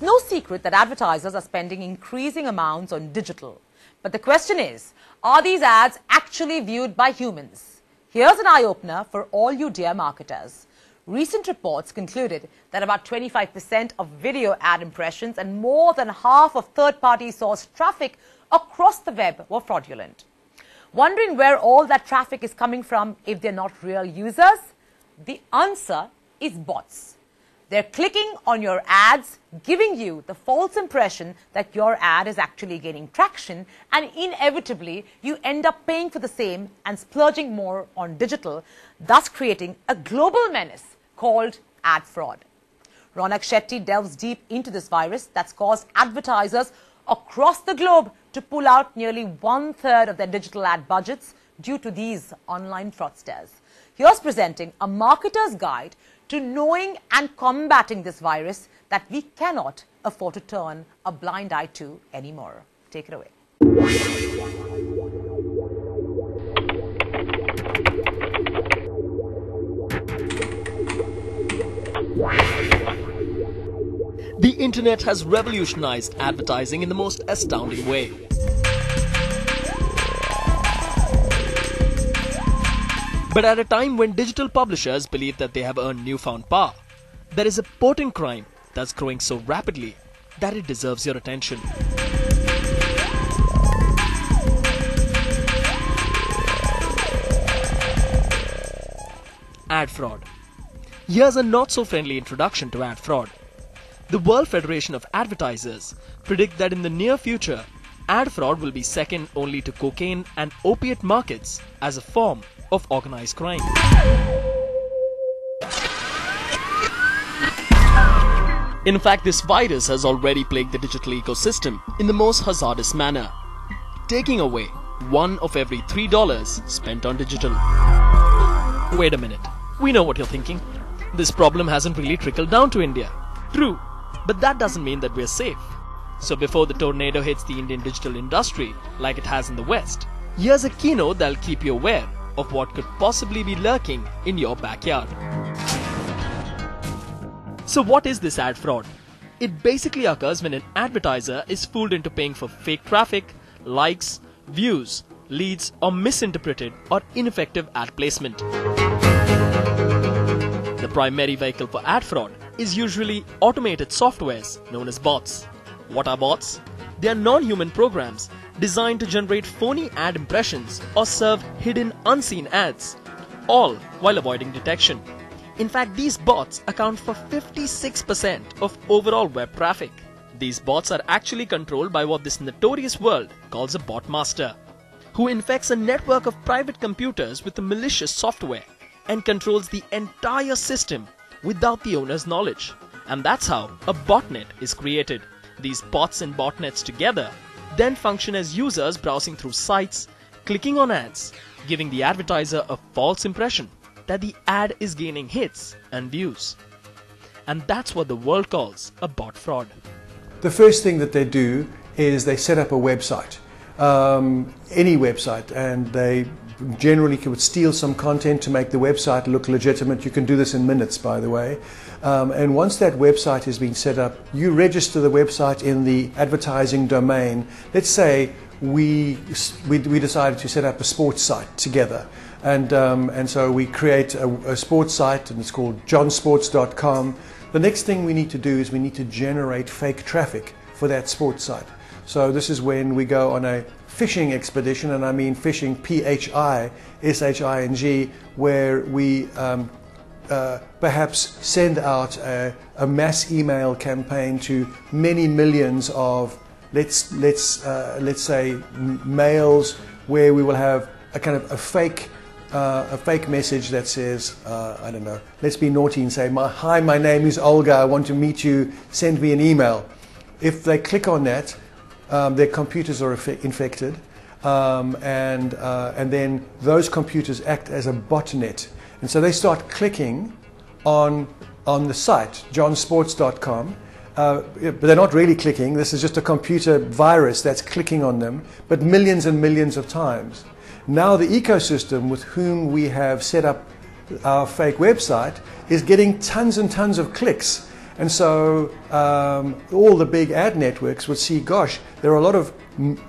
It's no secret that advertisers are spending increasing amounts on digital. But the question is, are these ads actually viewed by humans? Here's an eye-opener for all you dear marketers. Recent reports concluded that about 25% of video ad impressions and more than half of third-party sourced traffic across the web were fraudulent. Wondering where all that traffic is coming from if they're not real users? The answer is bots. They're clicking on your ads, giving you the false impression that your ad is actually gaining traction, and inevitably you end up paying for the same and splurging more on digital, thus creating a global menace called ad fraud. Ronak Shetty delves deep into this virus that's caused advertisers across the globe to pull out nearly 1/3 of their digital ad budgets due to these online fraudsters. Here's presenting a marketer's guide to knowing and combating this virus that we cannot afford to turn a blind eye to anymore. Take it away. The internet has revolutionized advertising in the most astounding way. But at a time when digital publishers believe that they have earned newfound power, there is a potent crime that's growing so rapidly that it deserves your attention. Ad fraud. Here's a not-so-friendly introduction to ad fraud. The World Federation of Advertisers predict that in the near future, ad fraud will be second only to cocaine and opiate markets as a form of organized crime. In fact, this virus has already plagued the digital ecosystem in the most hazardous manner, taking away one of every $3 spent on digital. Wait a minute, we know what you're thinking. This problem hasn't really trickled down to India. True, but that doesn't mean that we're safe. So before the tornado hits the Indian digital industry like it has in the West, here's a keynote that'll keep you aware of what could possibly be lurking in your backyard. So what is this ad fraud? It basically occurs when an advertiser is fooled into paying for fake traffic, likes, views, leads, or misinterpreted or ineffective ad placement. The primary vehicle for ad fraud is usually automated softwares known as bots. What are bots? They are non-human programs designed to generate phony ad impressions or serve hidden unseen ads, all while avoiding detection. In fact, these bots account for 56% of overall web traffic. These bots are actually controlled by what this notorious world calls a bot master, who infects a network of private computers with a malicious software and controls the entire system without the owner's knowledge. And that's how a botnet is created. These bots and botnets together then function as users browsing through sites, clicking on ads, giving the advertiser a false impression that the ad is gaining hits and views. And that's what the world calls a bot fraud. The first thing that they do is they set up a website, any website, and they generally would steal some content to make the website look legitimate. You can do this in minutes, by the way. And once that website has been set up, you register the website in the advertising domain. Let's say we decided to set up a sports site together. And so we create a sports site, and it's called johnsports.com. The next thing we need to do is we need to generate fake traffic for that sports site. So this is when we go on a phishing expedition, and I mean phishing, P-H-I-S-H-I-N-G, where we perhaps send out a mass email campaign to many millions of, let's say, mails, where we will have a kind of a fake message that says, I don't know, let's be naughty and say, hi, my name is Olga, I want to meet you, send me an email. If they click on that, their computers are infected, and then those computers act as a botnet. And so they start clicking on the site, johnsports.com, but they're not really clicking. This is just a computer virus that's clicking on them, but millions and millions of times. Now the ecosystem with whom we have set up our fake website is getting tons and tons of clicks, And so all the big ad networks would see, gosh, there are a lot of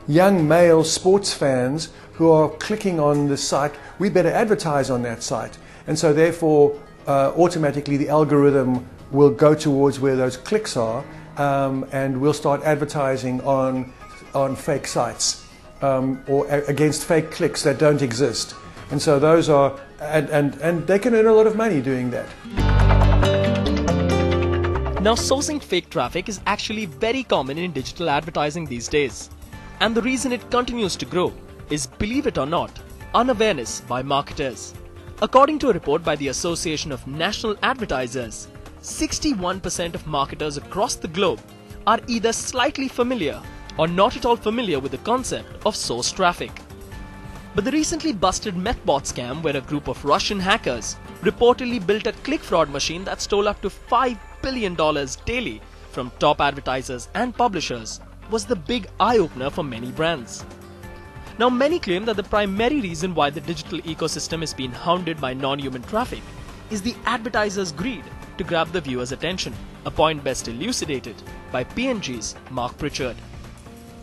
young male sports fans who are clicking on this site. We better advertise on that site. And so therefore, automatically the algorithm will go towards where those clicks are, and we'll start advertising on fake sites or against fake clicks that don't exist. And so those are, and they can earn a lot of money doing that. Now, sourcing fake traffic is actually very common in digital advertising these days. And the reason it continues to grow is, believe it or not, unawareness by marketers. According to a report by the Association of National Advertisers, 61% of marketers across the globe are either slightly familiar or not at all familiar with the concept of source traffic. But the recently busted methbot scam, where a group of Russian hackers reportedly built a click fraud machine that stole up to $5 billion daily from top advertisers and publishers, was the big eye-opener for many brands. Now, many claim that the primary reason why the digital ecosystem is being hounded by non-human traffic is the advertisers' greed to grab the viewer's attention, a point best elucidated by P&G's Mark Pritchard.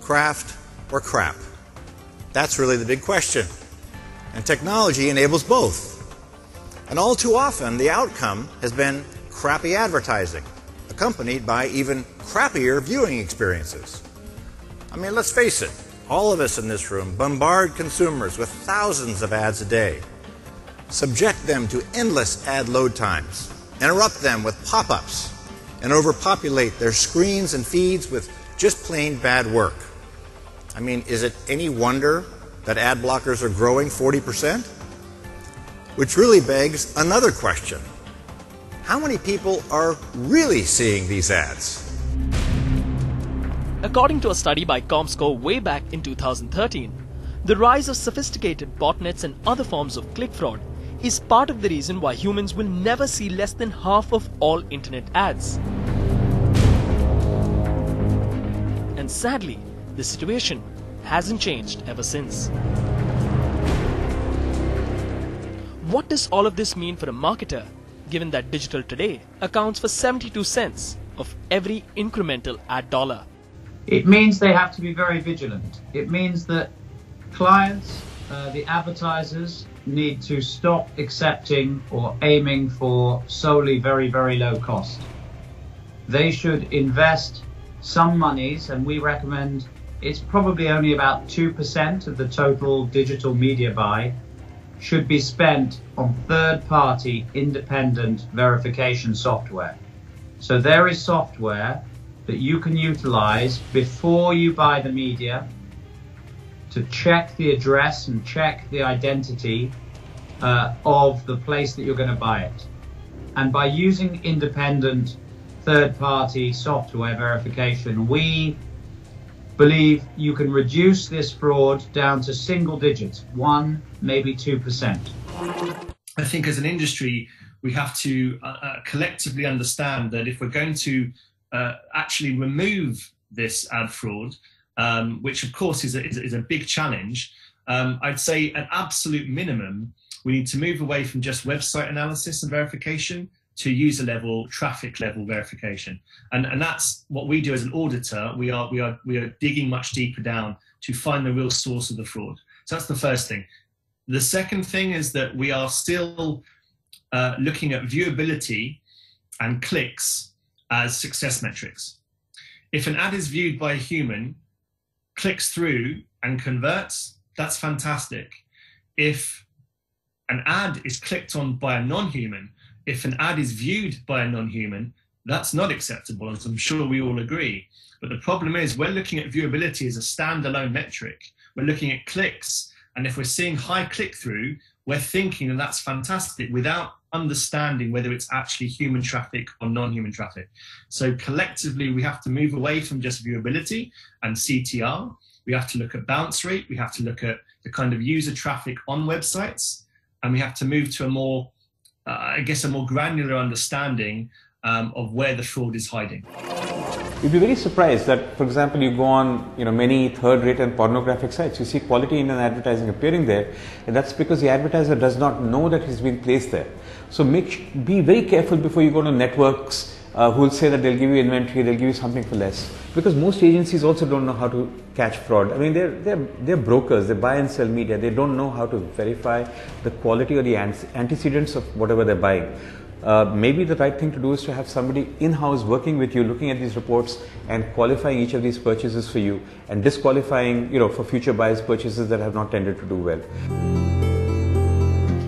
Craft or crap? That's really the big question. And technology enables both. And all too often, the outcome has been crappy advertising, accompanied by even crappier viewing experiences. I mean, let's face it, all of us in this room bombard consumers with thousands of ads a day, subject them to endless ad load times, interrupt them with pop-ups, and overpopulate their screens and feeds with just plain bad work. I mean, is it any wonder that ad blockers are growing 40%? Which really begs another question. How many people are really seeing these ads? According to a study by Comscore way back in 2013, the rise of sophisticated botnets and other forms of click fraud is part of the reason why humans will never see less than half of all internet ads. And sadly, the situation hasn't changed ever since. What does all of this mean for a marketer, given that digital today accounts for 72 cents of every incremental ad dollar? It means they have to be very vigilant. It means that clients, the advertisers, need to stop accepting or aiming for solely very, very low cost. They should invest some monies, and we recommend it's probably only about 2% of the total digital media buy should be spent on third-party independent verification software. So there is software that you can utilize before you buy the media to check the address and check the identity of the place that you're going to buy it. And by using independent third-party software verification, we believe you can reduce this fraud down to single digits, 1, maybe 2%. I think as an industry, we have to collectively understand that if we're going to actually remove this ad fraud, which of course is a big challenge, I'd say at absolute minimum, we need to move away from just website analysis and verification to user level, traffic level verification. And that's what we do as an auditor. We are digging much deeper down to find the real source of the fraud. So that's the first thing. The second thing is that we are still looking at viewability and clicks as success metrics. If an ad is viewed by a human, clicks through and converts, that's fantastic. If an ad is clicked on by a non-human, if an ad is viewed by a non-human, that's not acceptable, as I'm sure we all agree. But the problem is we're looking at viewability as a standalone metric. We're looking at clicks, and if we're seeing high click-through, we're thinking that that's fantastic without understanding whether it's actually human traffic or non-human traffic. So collectively, we have to move away from just viewability and CTR. We have to look at bounce rate. We have to look at the kind of user traffic on websites, and we have to move to a more a more granular understanding of where the fraud is hiding. You'd be very surprised that, for example, you go on many third-rate and pornographic sites, you see quality Indian advertising appearing there, and that's because the advertiser does not know that he's been placed there. So be very careful before you go to networks who will say that they'll give you inventory, they'll give you something for less. Because most agencies also don't know how to catch fraud. I mean, they're brokers, they buy and sell media, they don't know how to verify the quality or the antecedents of whatever they're buying. Maybe the right thing to do is to have somebody in-house working with you, looking at these reports and qualifying each of these purchases for you and disqualifying, for future buyers purchases that have not tended to do well.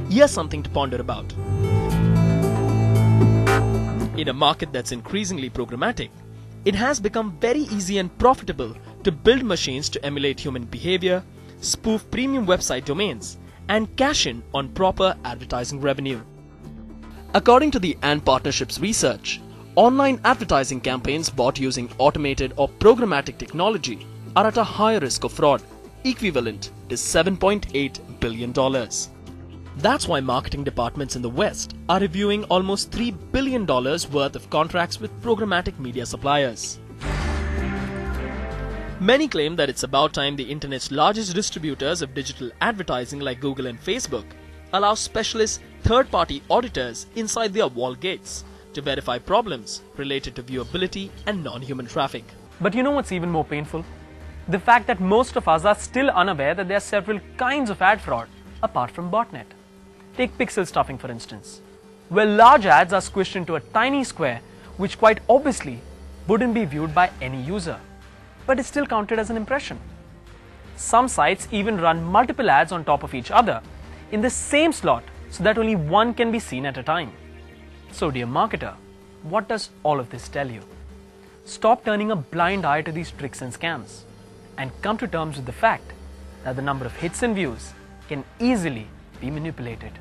Here's something to ponder about. In a market that's increasingly programmatic, it has become very easy and profitable to build machines to emulate human behavior, spoof premium website domains, and cash in on proper advertising revenue. According to the AND Partnerships research, online advertising campaigns bought using automated or programmatic technology are at a higher risk of fraud, equivalent to $7.8 billion. That's why marketing departments in the West are reviewing almost $3 billion worth of contracts with programmatic media suppliers. Many claim that it's about time the internet's largest distributors of digital advertising like Google and Facebook allow specialist third-party auditors inside their walled gates to verify problems related to viewability and non-human traffic. But you know what's even more painful? The fact that most of us are still unaware that there are several kinds of ad fraud apart from botnet. Take pixel stuffing for instance, where large ads are squished into a tiny square which quite obviously wouldn't be viewed by any user, but is still counted as an impression. Some sites even run multiple ads on top of each other in the same slot so that only one can be seen at a time. So dear marketer, what does all of this tell you? Stop turning a blind eye to these tricks and scams and come to terms with the fact that the number of hits and views can easily be manipulated.